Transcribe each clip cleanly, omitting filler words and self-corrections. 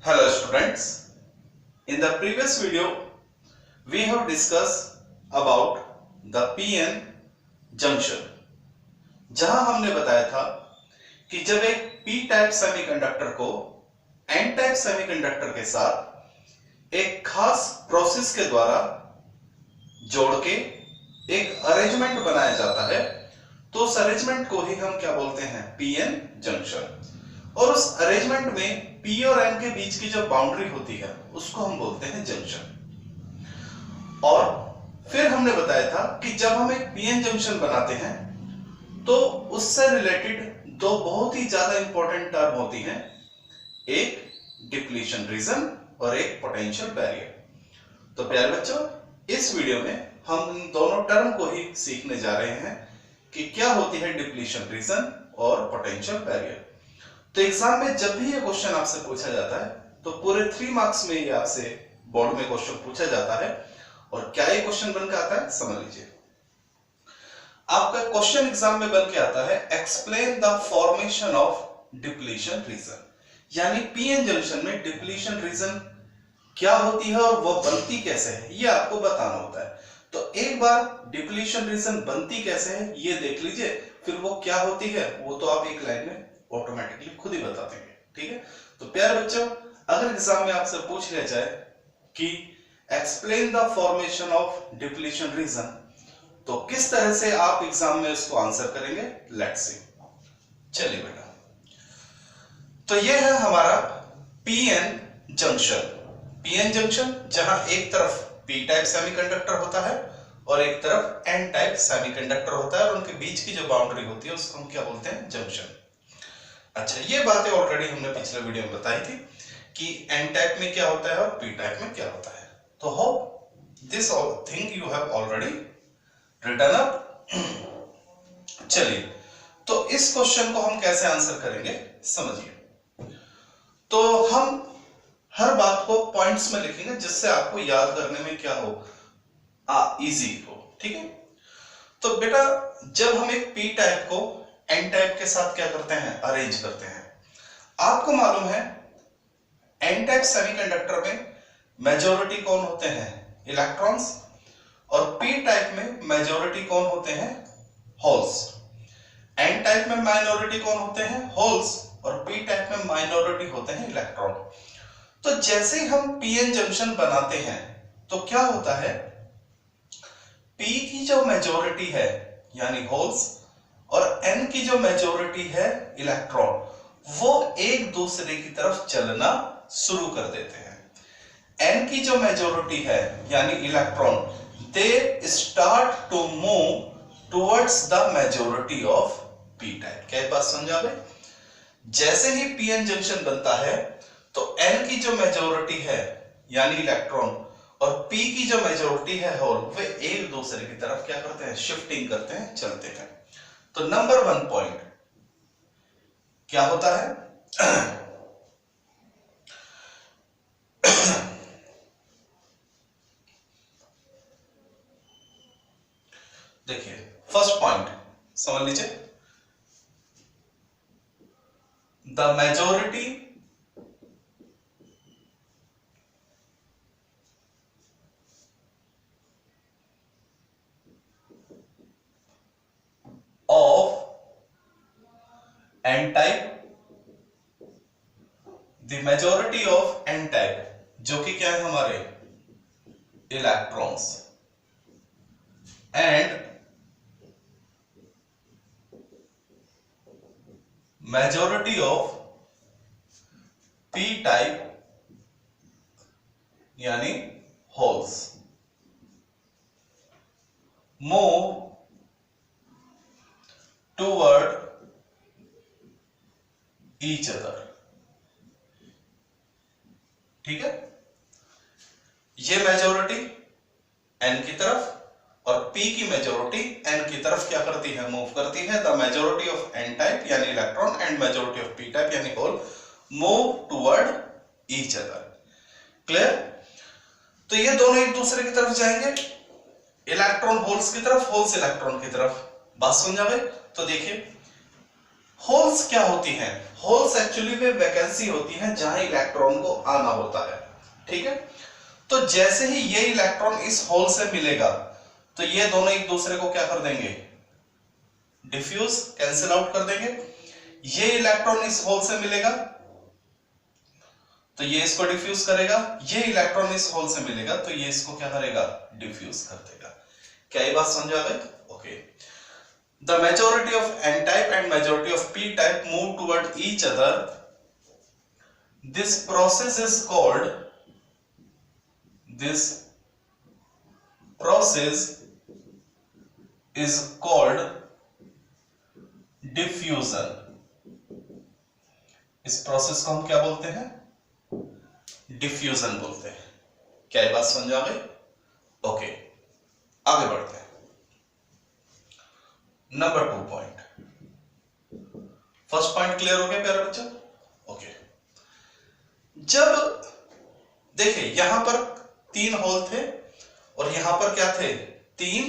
Hello students, in the previous video we have discussed about the PN junction, जहां हमने बताया था कि जब एक P टाइप सेमीकंडक्टर को N टाइप सेमीकंडक्टर के साथ एक खास प्रोसेस के द्वारा जोड़ के एक अरेंजमेंट बनाया जाता है, तो उस अरेंजमेंट को ही हम क्या बोलते हैं, PN जंक्शन। और उस अरेंजमेंट में P और N के बीच की जो बाउंड्री होती है उसको हम बोलते हैं जंक्शन। और फिर हमने बताया था कि जब हम एक PN जंक्शन बनाते हैं तो उससे रिलेटेड दो बहुत ही ज्यादा इंपॉर्टेंट टर्म होती हैं, एक डिप्लीशन रीजन और एक पोटेंशियल बैरियर। तो प्यारे बच्चों, इस वीडियो में हम इन दोनों टर्म को ही सीखने जा रहे हैं कि क्या होती है डिप्लीशन रीजन और पोटेंशियल बैरियर। तो एग्जाम में जब भी ये क्वेश्चन आपसे पूछा जाता है तो पूरे 3 मार्क्स में ये आपसे बोर्ड में क्वेश्चन पूछा जाता है। और क्या ये क्वेश्चन बन के आता है, समझ लीजिए। आपका क्वेश्चन एग्जाम में बन के आता है, explain the formation of depletion reason, यानी पीएन जंक्शन में डिप्लीशन रीजन क्या होती है और वो बनती कैसे है, ये आपको बताना होता है। तो एक बार डिप्लीशन रीजन बनती कैसे है ये देख लीजिए, फिर वो क्या होती है वो तो आप एक लाइन में ऑटोमेटिकली खुद ही बता देंगे। ठीक है, तो प्यारे बच्चों, अगर एग्जाम में आपसे पूछ लिया जाए कि explain the formation of depletion reason, तो किस तरह से आप एग्जाम में इसको आंसर करेंगे, लेट्स सी। चलिए बेटा, तो ये है हमारा पीएन जंक्शन। पीएन जंक्शन जहां एक तरफ पी टाइप सेमीकंडक्टर होता है और एक तरफ एन टाइप सेमीकंडक्टर होता है और उनके बीच की जो बाउंड्री होती है उसको हम क्या बोलते हैं, जंक्शन। अच्छा, ये बातें ऑलरेडी हमने पिछले वीडियो में बताई थी कि एन टाइप में क्या होता है और पी टाइप में क्या होता है। तो hope this thing you have already written up. चलिए, तो इस क्वेश्चन को हम कैसे आंसर करेंगे समझिए। तो हम हर बात को पॉइंट्स में लिखेंगे जिससे आपको याद करने में क्या हो, इजी हो। ठीक है, तो बेटा जब हम एक पी टाइप को एन टाइप के साथ क्या करते हैं, अरेंज करते हैं। आपको मालूम है एन टाइप सेमीकंडक्टर में मेजॉरिटी कौन होते हैं, इलेक्ट्रॉन्स, और पी टाइप में मेजॉरिटी कौन होते हैं, होल्स। एन टाइप में माइनॉरिटी कौन होते हैं, होल्स, और पी टाइप में माइनॉरिटी होते हैं इलेक्ट्रॉन। तो जैसे ही हम पीएन जंक्शन बनाते हैं तो क्या होता है, पी की जो मेजॉरिटी है यानी होल्स और एन की जो मेजॉरिटी है इलेक्ट्रॉन, वो एक दूसरे की तरफ चलना शुरू कर देते हैं। एन की जो मेजॉरिटी है यानी electron, they start to move towards the majority of P type. क्या बात समझा भाई? जैसे ही पीएन जंक्शन बनता है तो एन की जो मेजॉरिटी है यानी इलेक्ट्रॉन और पी की जो मेजॉरिटी है होल, वे एक दूसरे की तरफ क्या करते हैं, शिफ्टिंग करते हैं, चलते हैं। तो नंबर 1 पॉइंट क्या होता है, देखिए फर्स्ट पॉइंट समझ लीजिए, the majority of n type, the majority of n type, जो कि क्या है हमारे electrons, and majority of p type यानी holes move toward each other. ठीक है, ये मेजॉरिटी एन की तरफ और P की मेजॉरिटी एन की तरफ क्या करती है, मूव करती है। The majority of N type यानी electron and majority of P type यानी hole move toward each other. Clear? तो ये दोनों एक दूसरे की तरफ जाएंगे, इलेक्ट्रॉन होल्स की तरफ, होल्स इलेक्ट्रॉन की तरफ। बात समझा भाई? तो देखिए होल्स क्या होती हैं? होल्स एक्चुअली में वैकेंसी होती है जहां इलेक्ट्रॉन को आना होता है, ठीक है। तो जैसे ही ये इलेक्ट्रॉन इस होल से मिलेगा तो ये दोनों एक दूसरे को क्या कर देंगे? डिफ्यूज, कैंसिल आउट कर देंगे। ये इलेक्ट्रॉन इस होल से मिलेगा तो ये इसको डिफ्यूज करेगा, ये इलेक्ट्रॉन इस होल से मिलेगा तो ये इसको क्या करेगा? डिफ्यूज कर देगा। क्या ये बात समझ आ गई? Okay. The majority of N type and majority of P type move toward each other. This process is called diffusion. इस प्रोसेस को हम क्या बोलते हैं? डिफ्यूजन बोलते हैं। क्या ये बात समझ आ गई? ओके, आगे बढ़ते हैं। Number 2 point. First point clear हो गया प्यारे बच्चों? ओके। जब देखिए यहां पर 3 होल थे और यहां पर क्या थे? 3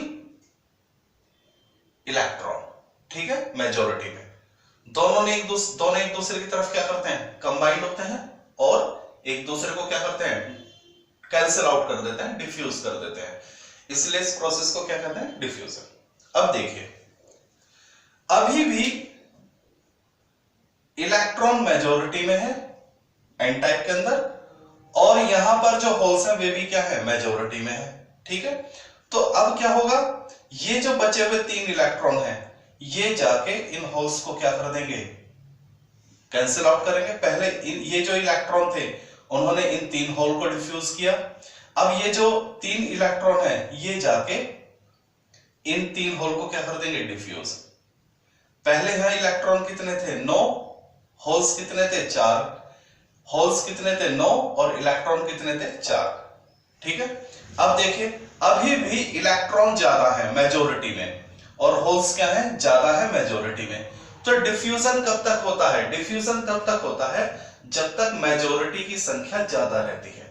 इलेक्ट्रॉन, ठीक है, मेजॉरिटी में। दोनों एक दूसरे की तरफ क्या करते हैं? कंबाइंड होते हैं और एक दूसरे को क्या करते हैं? कैंसिल आउट कर देते हैं, डिफ्यूज कर देते हैं। इसलिए इस प्रोसेस को क्या कहते हैं? डिफ्यूजन। अब देखिए, अभी भी इलेक्ट्रॉन मेजॉरिटी में है एन टाइप के अंदर, और यहां पर जो होल्स हैं वे भी क्या है? मेजॉरिटी में है, ठीक है। तो अब क्या होगा? ये जो बचे हुए 3 इलेक्ट्रॉन हैं ये जाके इन होल्स को क्या कर देंगे? कैंसिल आउट करेंगे। पहले ये जो इलेक्ट्रॉन थे उन्होंने इन 3 होल को डिफ्यूज किया। अब ये जो 3 इलेक्ट्रॉन है ये जाके इन 3 होल को क्या कर देंगे? डिफ्यूज। पहले यहां इलेक्ट्रॉन कितने थे? 9, होल्स कितने थे? 4। होल्स कितने थे? 9 और इलेक्ट्रॉन कितने थे? 4, ठीक है। अब देखिए, अभी भी इलेक्ट्रॉन ज्यादा है मेजॉरिटी में और होल्स क्या है? ज्यादा है मेजॉरिटी में। तो डिफ्यूजन कब तक होता है? डिफ्यूजन तब तक होता है जब तक मेजॉरिटी की संख्या ज्यादा रहती है।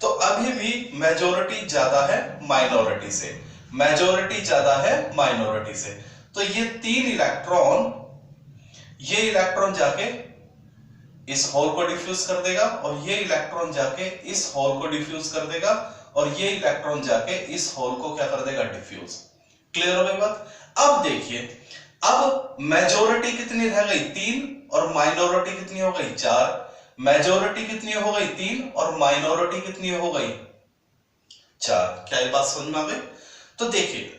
तो अभी भी मेजॉरिटी ज्यादा है माइनॉरिटी से, मेजॉरिटी ज्यादा है माइनॉरिटी से। तो ये 3 इलेक्ट्रॉन, ये इलेक्ट्रॉन जाके इस होल को डिफ्यूज कर देगा और ये इलेक्ट्रॉन जाके इस होल को डिफ्यूज कर देगा और ये इलेक्ट्रॉन जाके इस होल को क्या कर देगा? डिफ्यूज। क्लियर हो गई बात? अब देखिए, अब मेजॉरिटी कितनी रह गई? 3 और माइनॉरिटी कितनी हो गई? 4। मेजॉरिटी कितनी हो गई? 3 और माइनॉरिटी कितनी हो गई? 4। क्या ये बात समझ में आ गई? तो देखिए,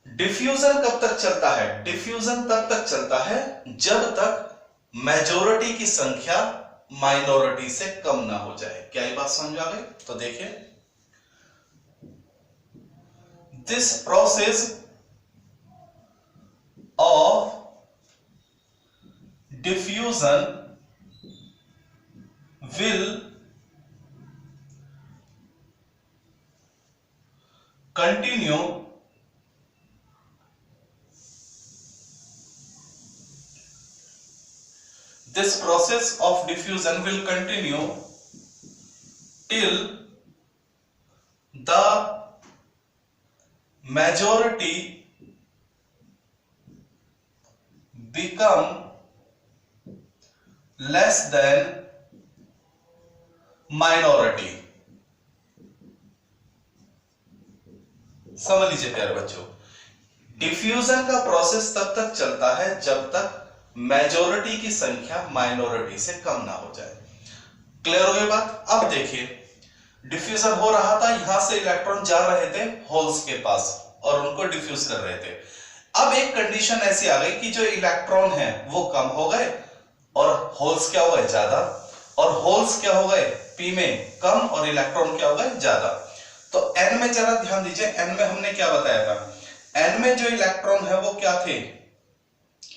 डिफ्यूजन कब तक चलता है? डिफ्यूजन तब तक चलता है जब तक मेजॉरिटी की संख्या माइनॉरिटी से कम ना हो जाए। क्या ये बात समझ में आ गई? तो देखिए, this process of diffusion will continue this process of diffusion will continue till the majority become less than minority. समझ लीजिए प्यारे बच्चों, डिफ्यूजन का प्रोसेस तब तक चलता है जब तक मेजॉरिटी की संख्या माइनॉरिटी से कम ना हो जाए। क्लियर हो गई बात? अब देखिए, डिफ्यूजन हो रहा था, यहां से इलेक्ट्रॉन जा रहे थे होल्स के पास और उनको डिफ्यूज कर रहे थे। अब एक कंडीशन ऐसी आ गई कि जो इलेक्ट्रॉन है वो कम हो गए और होल्स क्या हो गए? ज्यादा। और होल्स क्या हो गए? पी में कम और इलेक्ट्रॉन क्या हो गए? ज्यादा। तो एन में जरा ध्यान दीजिए, एन में हमने क्या बताया था? एन में जो इलेक्ट्रॉन है वो क्या थे?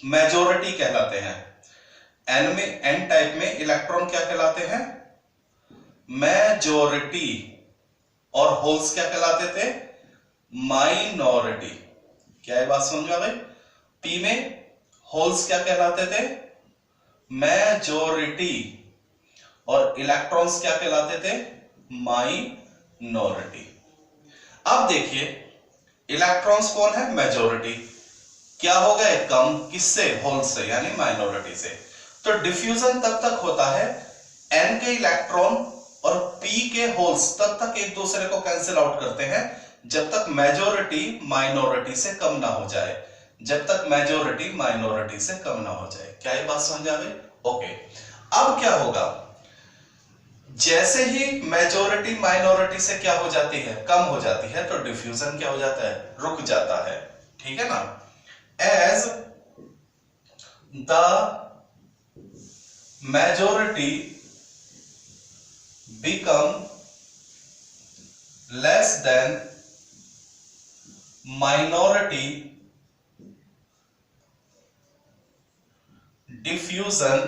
मेजॉरिटी कहलाते हैं। एन में, एन टाइप में इलेक्ट्रॉन क्या कहलाते हैं? मेजॉरिटी। और होल्स क्या कहलाते थे? माइनॉरिटी। क्या ये बात समझ में आ गई? पी में होल्स क्या कहलाते थे? मेजॉरिटी। और इलेक्ट्रॉन्स क्या कहलाते थे? माइनॉरिटी। अब देखिए, इलेक्ट्रॉन्स कौन है? मेजॉरिटी। क्या हो गए, कम, किससे, होल से यानी माइनॉरिटी से। तो डिफ्यूजन तब तक होता है n के इलेक्ट्रॉन और p के होल्स तब तक एक दूसरे को कैंसिल आउट करते हैं जब तक मेजॉरिटी माइनॉरिटी से कम ना हो जाए, जब तक मेजॉरिटी माइनॉरिटी से कम ना हो जाए। क्या ये बात समझ आ गई? ओके। अब क्या होगा, जैसे ही मेजॉरिटी माइनॉरिटी से क्या हो जाती है, कम हो जाती है, तो डिफ्यूजन क्या हो जाता है, रुक जाता है। ठीक है ना। As the majority become less than minority, diffusion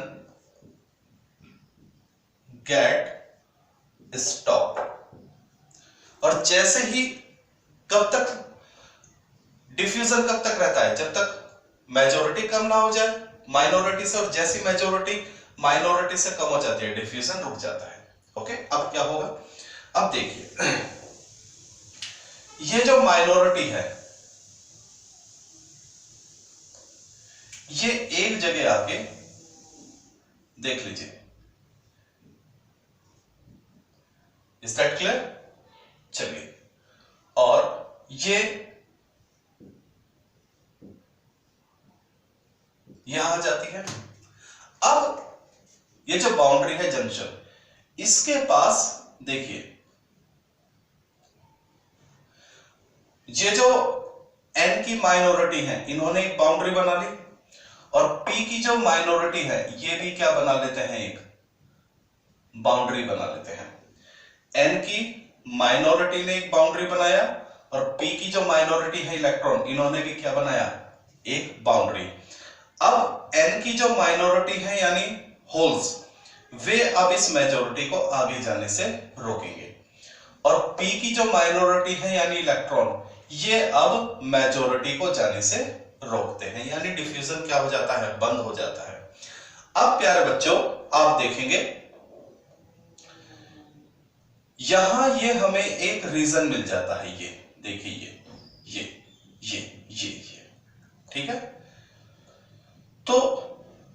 get stopped। और जैसे ही, कब तक डिफ्यूजन कब तक रहता है, जब तक मेजॉरिटी कम ना हो जाए माइनॉरिटी से, और जैसी मेजॉरिटी माइनॉरिटी से कम हो जाती है डिफ्यूजन रुक जाता है। ओके। अब क्या होगा, अब देखिए ये जो माइनॉरिटी है ये एक जगह आके देख लीजिए, इज दैट क्लियर? चलिए, और ये यहां आ जाती है। अब ये जो बाउंड्री है जंक्शन, इसके पास देखिए ये जो n की माइनॉरिटी है इन्होंने एक बाउंड्री बना ली, और p की जो माइनॉरिटी है ये भी क्या बना लेते हैं, एक बाउंड्री बना लेते हैं। n की माइनॉरिटी ने एक बाउंड्री बनाया, और p की जो माइनॉरिटी है इलेक्ट्रॉन, इन्होंने भी क्या बनाया, एक बाउंड्री। अब n की जो माइनॉरिटी है यानी होल्स, वे अब इस मेजॉरिटी को आगे जाने से रोकेंगे, और p की जो माइनॉरिटी है यानी इलेक्ट्रॉन, ये अब मेजॉरिटी को जाने से रोकते हैं, यानी डिफ्यूजन क्या हो जाता है, बंद हो जाता है। अब प्यारे बच्चों आप देखेंगे यहां ये हमें एक रीजन मिल जाता है, ये देखिए ये ठीक है। तो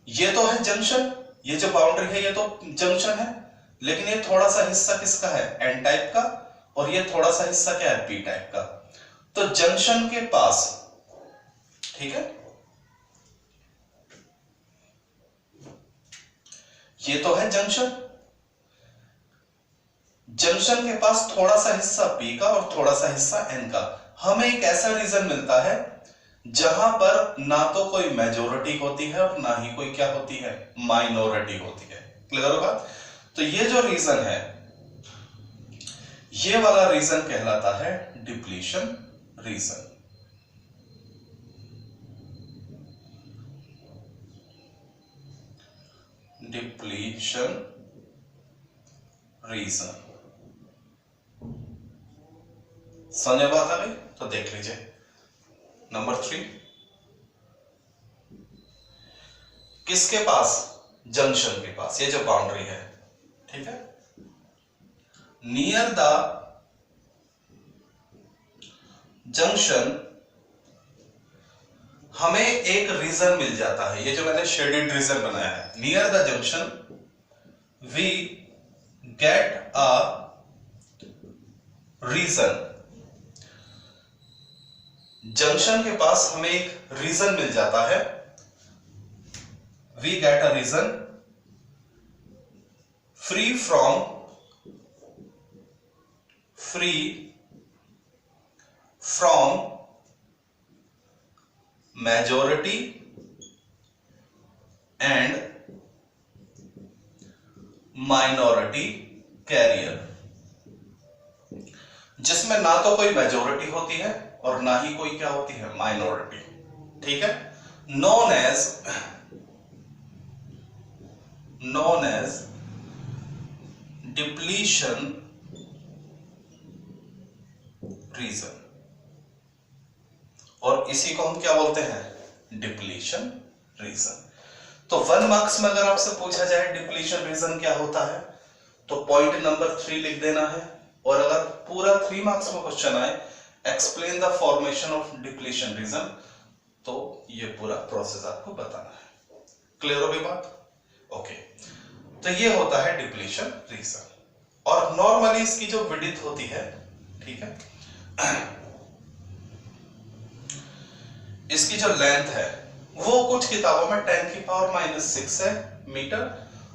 ये तो है जंक्शन, ये जो बाउंड्री है ये तो जंक्शन है, लेकिन ये थोड़ा सा हिस्सा किसका है, एन टाइप का, और ये थोड़ा सा हिस्सा क्या है, पी टाइप का। तो जंक्शन के पास, ठीक है, ये तो है जंक्शन, जंक्शन के पास थोड़ा सा हिस्सा पी का और थोड़ा सा हिस्सा एन का। हमें एक ऐसा रीजन मिलता है जहां पर ना तो कोई मेजॉरिटी होती है और ना ही कोई क्या होती है, माइनॉरिटी होती है। क्लियर होगा? तो ये जो रीजन है, ये वाला रीजन कहलाता है डिप्लीशन रीजन। डिप्लीशन रीजन, समझ बात आ गई? तो देख लीजिए नंबर 3, किसके पास, जंक्शन के पास, ये जो बाउंड्री है, ठीक है, नियर द जंक्शन हमें एक रीजन मिल जाता है, ये जो मैंने शेडेड रीजन बनाया है, near the junction we get a region. Junction के पास हमें एक रीजन मिल जाता है, we get a region free from majority and minority carrier, जिसमें ना तो कोई मेजॉरिटी होती है और ना ही कोई क्या होती है, माइनॉरिटी। ठीक है, known as depletion रीजन, और इसी को हम क्या बोलते हैं, डिप्लीशन रीजन। तो 1 मार्क्स में अगर आपसे पूछा जाए डिप्लीशन रीजन क्या होता है, तो पॉइंट नंबर 3 लिख देना है, और अगर पूरा 3 मार्क्स में क्वेश्चन आए explain the formation of depletion reason, तो ये पूरा प्रोसेस आपको बताना है। क्लियर हो गई बात? ओके, तो ये होता है डिप्लीशन रीजन। और नॉर्मली इसकी जो विड्थ होती है, ठीक है, इसकी जो लेंथ है वो कुछ किताबों में 10⁻⁻⁶ है मीटर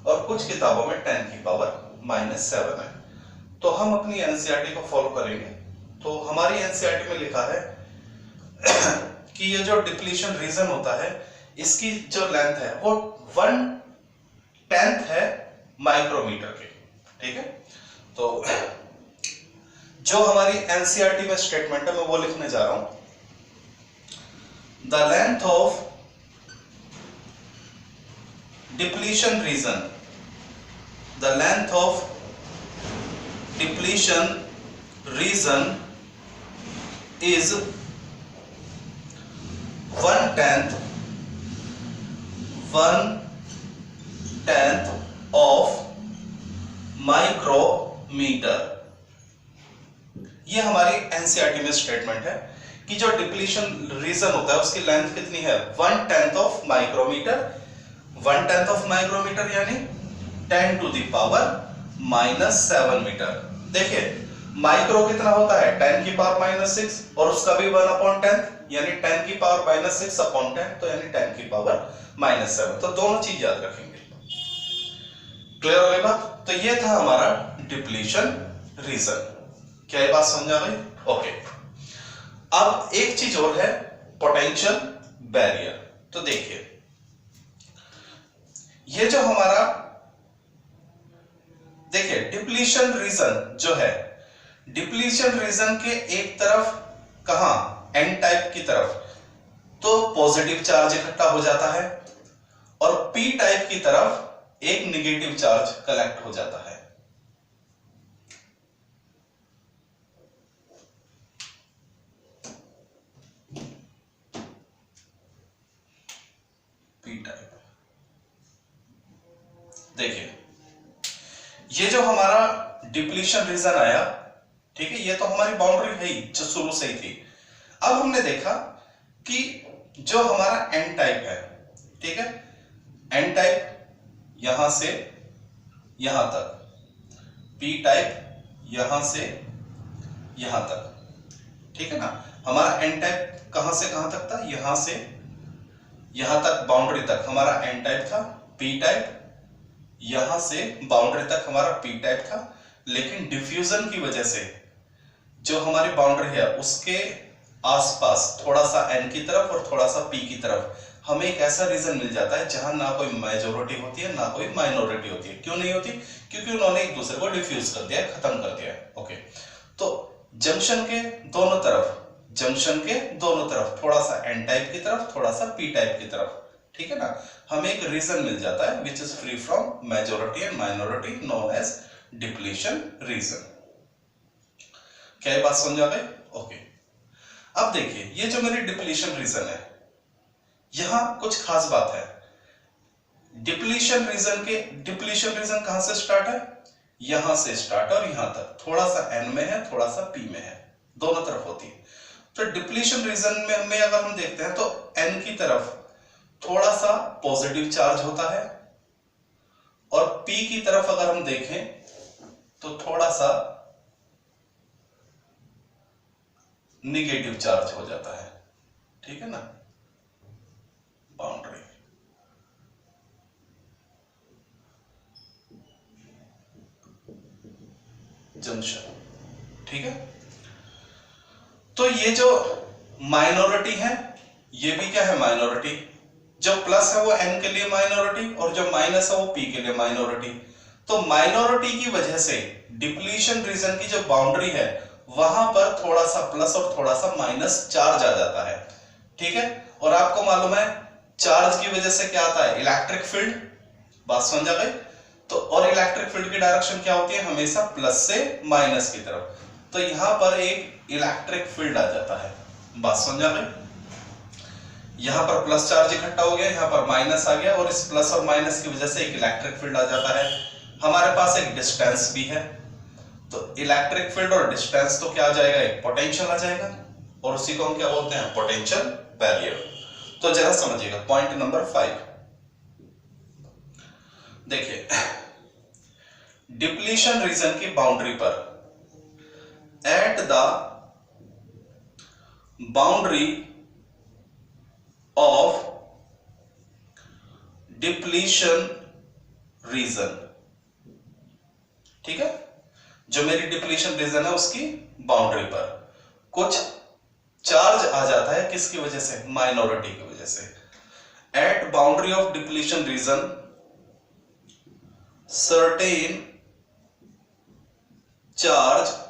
और कुछ किताबों में 10⁻⁻⁷ है। तो हम अपनी एनसीईआरटी को फॉलो करेंगे। तो हमारी एनसीईआरटी में लिखा है कि ये जो डिप्लीशन रीजन होता है इसकी जो लेंथ है वो 1/10 है माइक्रोमीटर के, ठीक है। तो जो हमारी एनसीईआरटी में स्टेटमेंट है मैं वो लिखने जा रहा हूं। The length of depletion region, the length of depletion region is 1/10 of micrometer. ये हमारी एनसीईआरटी में स्टेटमेंट है कि जो डिप्लीशन रीजन होता है उसकी लेंथ कितनी है, 1/10 ऑफ माइक्रोमीटर। 1/10 ऑफ माइक्रोमीटर यानी 10⁻⁻⁷ मीटर। देखिए माइक्रो कितना होता है, 10⁻⁻�6 और उसका भी 1/10 यानी 10⁻⁻�6/10, तो यानी 10⁻⁻⁷। तो दोनों चीज याद रखेंगे। क्लियर हो गई बात? तो ये था हमारा डिप्लीशन रीजन। क्या ये बात समझ आ गई? ओके, अब एक चीज और है, पोटेंशियल बैरियर। तो देखिए ये जो हमारा, देखिए डिप्लीशन रीजन जो है, डिप्लीशन रीजन के एक तरफ कहां, एन टाइप की तरफ तो पॉजिटिव चार्ज इकट्ठा हो जाता है और पी टाइप की तरफ एक नेगेटिव चार्ज कलेक्ट हो जाता है। पी टाइप, देखिए ये जो हमारा डिप्लीशन रीजन आया, ठीक है, ये तो हमारी बाउंड्री है ही जो शुरू से ही थी। अब हमने देखा कि जो हमारा एन टाइप है, ठीक है, एन टाइप यहां से यहां तक, पी टाइप यहां से यहां तक, ठीक है ना। हमारा एन टाइप कहां से कहां तक था, यहां से यहां तक बाउंड्री तक हमारा एन टाइप था, पी टाइप यहां से बाउंड्री तक हमारा पी टाइप था। लेकिन डिफ्यूजन की वजह से जो हमारी बाउंड्री है उसके आसपास थोड़ा सा एन की तरफ और थोड़ा सा पी की तरफ हमें एक ऐसा रीजन मिल जाता है जहां ना कोई मेजॉरिटी होती है ना कोई माइनॉरिटी होती है। क्यों नहीं होती? क्योंकि उन्होंने एक दूसरे को डिफ्यूज कर दिया है, खत्म कर दिया है। ओके, तो जंक्शन के दोनों तरफ थोड़ा सा एन टाइप की तरफ, थोड़ा सा पी टाइप की तरफ, ठीक है ना, हमें एक रीजन मिल जाता है which is free from majority and minority, known as depletion region. क्या ये बात समझ आ गई? ओके, अब देखिए ये जो मेरी डिप्लीशन रीजन है, यहां कुछ खास बात है। डिप्लीशन रीजन कहां से स्टार्ट है, यहां से स्टार्ट और यहां तक, थोड़ा सा एन में है थोड़ा सा पी में है, दोनों तरफ होती है। तो डिप्लीशन रीजन में अगर हम देखते हैं तो एन की तरफ थोड़ा सा पॉजिटिव चार्ज होता है और पी की तरफ अगर हम देखें तो थोड़ा सा निगेटिव चार्ज हो जाता है, ठीक है ना। बाउंड्री, जंक्शन, ठीक है। तो ये जो माइनॉरिटी है ये भी क्या है, माइनॉरिटी। जो प्लस है वो एन के लिए माइनॉरिटी और जो माइनस है वो पी के लिए माइनॉरिटी। तो माइनॉरिटी की वजह से डिप्लीशन रीजन की जो बाउंड्री है वहां पर थोड़ा सा प्लस और थोड़ा सा माइनस चार्ज आ जाता है, ठीक है। और आपको मालूम है चार्ज की वजह से क्या आता है, इलेक्ट्रिक फील्ड। बात समझ आ गई? तो और इलेक्ट्रिक फील्ड की डायरेक्शन क्या होती है, हमेशा प्लस से माइनस की तरफ। तो यहां पर एक इलेक्ट्रिक फील्ड आ जाता है। बात समझ आ गई? यहां पर प्लस चार्ज इकट्ठा हो गया, यहां पर माइनस आ गया और इस प्लस और माइनस की वजह से एक इलेक्ट्रिक फील्ड आ जाता है। हमारे पास एक डिस्टेंस भी है, तो इलेक्ट्रिक फील्ड और डिस्टेंस तो क्या आ जाएगा, एक पोटेंशियल आ जाएगा और उसी को हम क्या बोलते हैं, पोटेंशियल बैरियर। तो जरा समझिएगा पॉइंट नंबर 5। देखिए, डिप्लीशन रीजन की बाउंड्री पर, at the boundary of depletion reason, ठीक है, जो मेरी डिप्लीशन रीजन है उसकी बाउंड्री पर कुछ चार्ज आ जाता है, किसकी वजह से, माइनॉरिटी की वजह से। At boundary of depletion region certain charge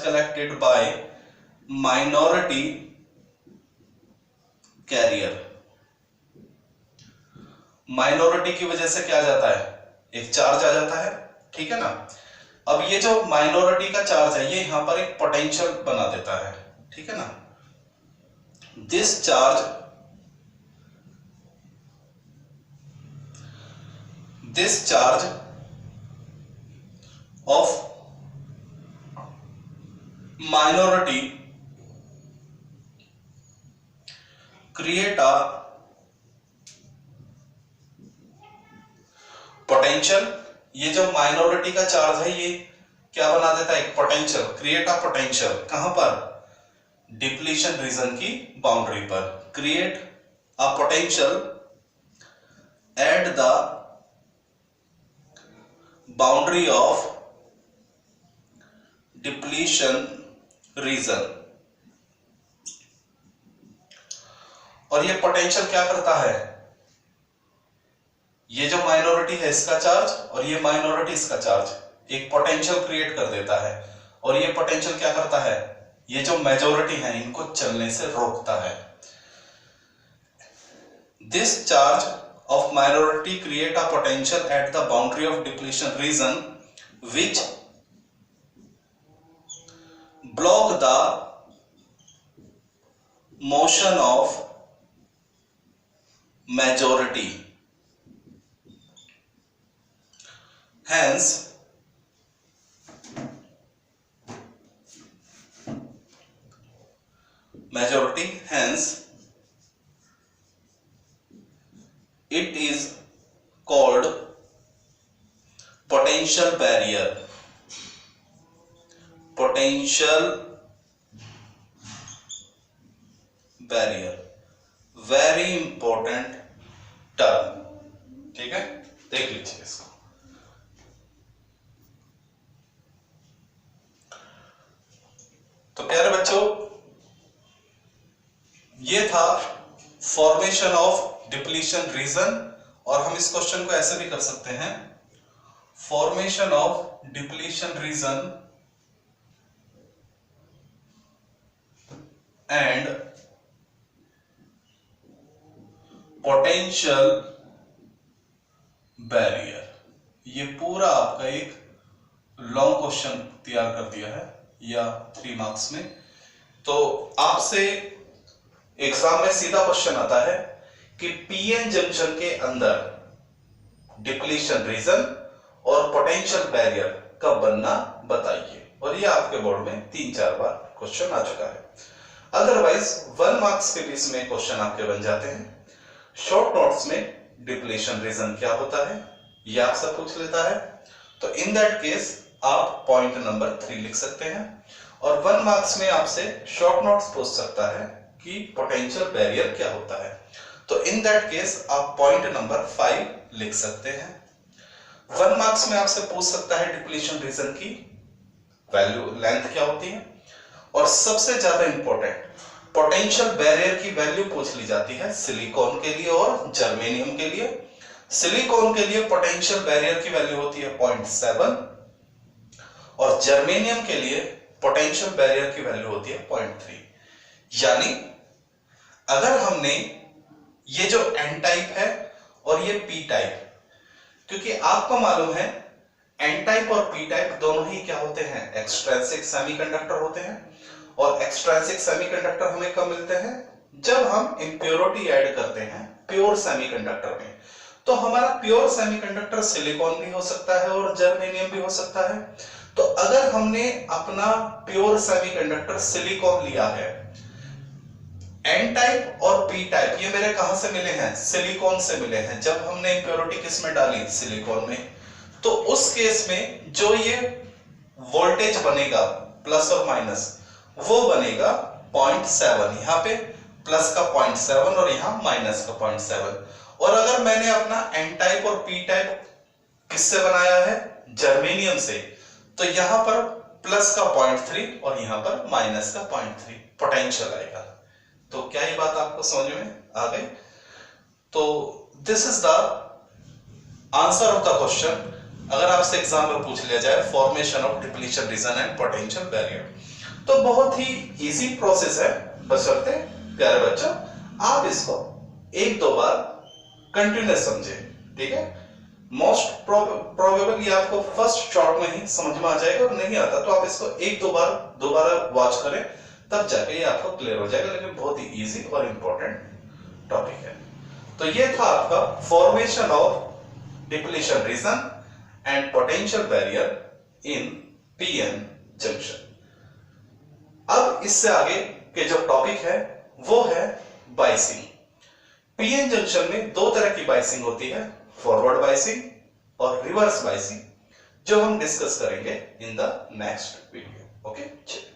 collected by minority carrier। Minority की वजह से क्या आ जाता है, एक चार्ज आ जाता है, ठीक है ना। अब ये जो माइनॉरिटी का चार्ज है ये यहां पर एक पोटेंशियल बना देता है, ठीक है ना। This charge of minority create a potential। ये जो माइनॉरिटी का चार्ज है ये क्या बना देता है, एक पोटेंशियल, क्रिएट अ पोटेंशियल, कहां पर, डिप्लीशन रीजन की बाउंड्री पर। Create a potential at the boundary of depletion reason. और ये पोटेंशियल क्या करता है, ये जो माइनॉरिटी है इसका चार्ज और ये माइनॉरिटी इसका चार्ज, एक पोटेंशियल क्रिएट कर देता है। और ये पोटेंशियल क्या करता है, ये जो मेजॉरिटी है इनको चलने से रोकता है। This charge of minority create a potential at the boundary of depletion reason which block the motion of majority, hence it is called potential barrier। Potential barrier, very important term, ठीक है, देख लीजिए इसको। तो प्यारे बच्चों, ये था फॉर्मेशन ऑफ डिप्लीशन रीजन। और हम इस क्वेश्चन को ऐसे भी कर सकते हैं, formation of depletion reason and potential barrier. ये पूरा आपका एक लॉन्ग क्वेश्चन तैयार कर दिया है या 3 मार्क्स में। तो आपसे एग्जाम में सीधा क्वेश्चन आता है कि पीएन जंक्शन के अंदर डिप्लीशन रीजन और पोटेंशियल बैरियर कब बनना बताइए। और ये आपके बोर्ड में 3-4 बार क्वेश्चन आ चुका है। अदरवाइज 1 मार्क्स के बीच में क्वेश्चन आपके बन जाते हैं। शॉर्ट नोट्स में डिप्लीशन रीजन क्या होता है ये आपसे पूछ लेता है, तो इन दैट केस आप पॉइंट नंबर 3 लिख सकते हैं। और 1 मार्क्स में आपसे शॉर्ट नोट्स पूछ सकता है कि पोटेंशियल बैरियर क्या होता है, तो इन दैट केस आप पॉइंट नंबर 5 लिख सकते हैं। 1 मार्क्स में आपसे पूछ सकता है डिप्लीशन रीजन की वैल्यू, लेंथ क्या होती है। और सबसे ज्यादा इंपॉर्टेंट पोटेंशियल बैरियर की वैल्यू पूछ ली जाती है सिलिकॉन के लिए और जर्मेनियम के लिए। सिलिकॉन के लिए पोटेंशियल बैरियर की वैल्यू होती है 0.7 और जर्मेनियम के लिए पोटेंशियल बैरियर की वैल्यू होती है 0.3। यानी अगर हमने ये जो एन टाइप है और ये पी टाइप, क्योंकि आपको मालूम है एन टाइप और पी टाइप दोनों ही क्या होते हैं, एक्सट्रिंसिक सेमीकंडक्टर होते हैं। और एक्सट्रिंसिक सेमीकंडक्टर हमें कब मिलते हैं, जब हम इंप्योरिटी ऐड करते हैं प्योर सेमीकंडक्टर में। तो हमारा प्योर सेमीकंडक्टर सिलिकॉन भी हो सकता है और जर्मेनियम भी हो सकता है। तो अगर हमने अपना प्योर सेमीकंडक्टर सिलिकॉन लिया है, एन टाइप और पी टाइप ये मेरे कहां से मिले हैं, सिलिकॉन से मिले हैं। जब हमने इंप्योरिटी किस में डाली, सिलिकॉन में, तो उस केस में जो ये वोल्टेज बनेगा प्लस और माइनस, वो बनेगा 0.7, यहां पे प्लस का 0.7 और यहां माइनस का 0.7। और अगर मैंने अपना एन टाइप और पी टाइप किससे बनाया है, जर्मेनियम से, तो यहां पर प्लस का 0.3 और यहां पर माइनस का 0.3 पोटेंशियल आएगा। तो क्या ये बात आपको समझ में आ गई? तो this is the answer of the question. अगर आपसे एग्जाम में पूछ लिया जाए formation of depletion reason and potential barrier, तो बहुत ही इजी प्रोसेस है। बशर्ते प्यारे बच्चों आप इसको एक दो बार कंटिन्यूस समझे, ठीक है। मोस्ट प्रोबेबली आपको फर्स्ट शॉट में ही समझ में आ जाएगा, और नहीं आता तो आप इसको एक दो बार दोबारा वॉच करें, तब जाके ये आपको क्लियर हो जाएगा। लेकिन बहुत ही इजी और इंपॉर्टेंट टॉपिक है। तो ये था आपका formation of depletion reason and potential barrier in PN junction. अब इससे आगे के जो टॉपिक है वो है बाइसिंग। पीएन जंक्शन में दो तरह की बाइसिंग होती है, फॉरवर्ड बाइसिंग और रिवर्स बाइसिंग, जो हम डिस्कस करेंगे in the next video. Okay, चलिए।